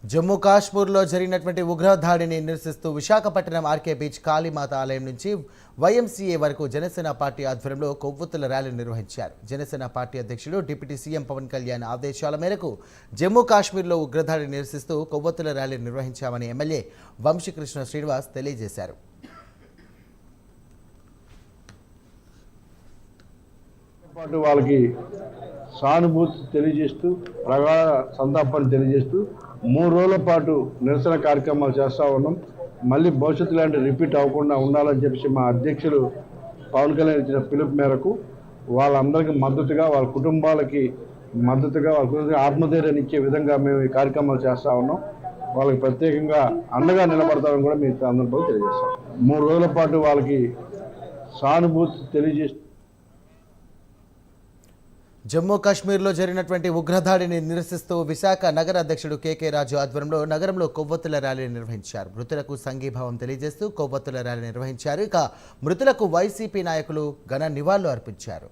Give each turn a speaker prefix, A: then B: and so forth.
A: జమ్మూ కాశ్మీర్లో జరిగినటువంటి ఉగ్రదాడిని నిరసిస్తూ విశాఖపట్నం ఆర్కే బీచ్ కాళీమాత ఆలయం నుంచి వైఎంసీఏ వరకు జనసేన పార్టీ ఆధ్వర్యంలో కొవ్వొత్తుల ర్యాలీ నిర్వహించారు. జనసేన పార్టీ అధ్యక్షుడు డిప్యూటీ సీఎం పవన్ కళ్యాణ్ ఆదేశాల మేరకు జమ్మూ కాశ్మీర్లో ఉగ్రదాడిని నిరసిస్తూ కొవ్వొత్తుల ర్యాలీ నిర్వహించామని ఎమ్మెల్యే వంశీకృష్ణ శ్రీనివాస్ తెలియజేశారు.
B: వాళ్ళకి సానుభూతి తెలియజేస్తూ ప్రగాఢ సంతాపాన్ని తెలియజేస్తూ 3 రోజుల పాటు నిరసన కార్యక్రమాలు చేస్తూ ఉన్నాం. మళ్ళీ భవిష్యత్తు లాంటి రిపీట్ అవ్వకుండా ఉండాలని చెప్పేసి మా అధ్యక్షులు పవన్ కళ్యాణ్ ఇచ్చిన పిలుపు మేరకు వాళ్ళందరికీ మద్దతుగా, వాళ్ళ కుటుంబాలకి మద్దతుగా, వాళ్ళ ఆత్మధైర్యాన్ని ఇచ్చే విధంగా మేము ఈ కార్యక్రమాలు చేస్తూ ఉన్నాం. వాళ్ళకి ప్రత్యేకంగా అండగా నిలబడతామని కూడా మీకు అందరితో తెలియజేస్తాం. 3 రోజుల పాటు వాళ్ళకి సానుభూతి తెలియజేస్తూ
A: జమ్మూ కాశ్మీర్లో జరిగినటువంటి ఉగ్రదాడిని నిరసిస్తూ విశాఖ నగర అధ్యక్షుడు కేకే రాజు ఆధ్వర్యంలో నగరంలో కొవ్వొత్తుల ర్యాలీ నిర్వహించారు. మృతులకు సంఘీభావం తెలియజేస్తూ కొవ్వొత్తుల ర్యాలీ నిర్వహించారు. ఇక మృతులకు వైసీపీ నాయకులు ఘన నివాళులు అర్పించారు.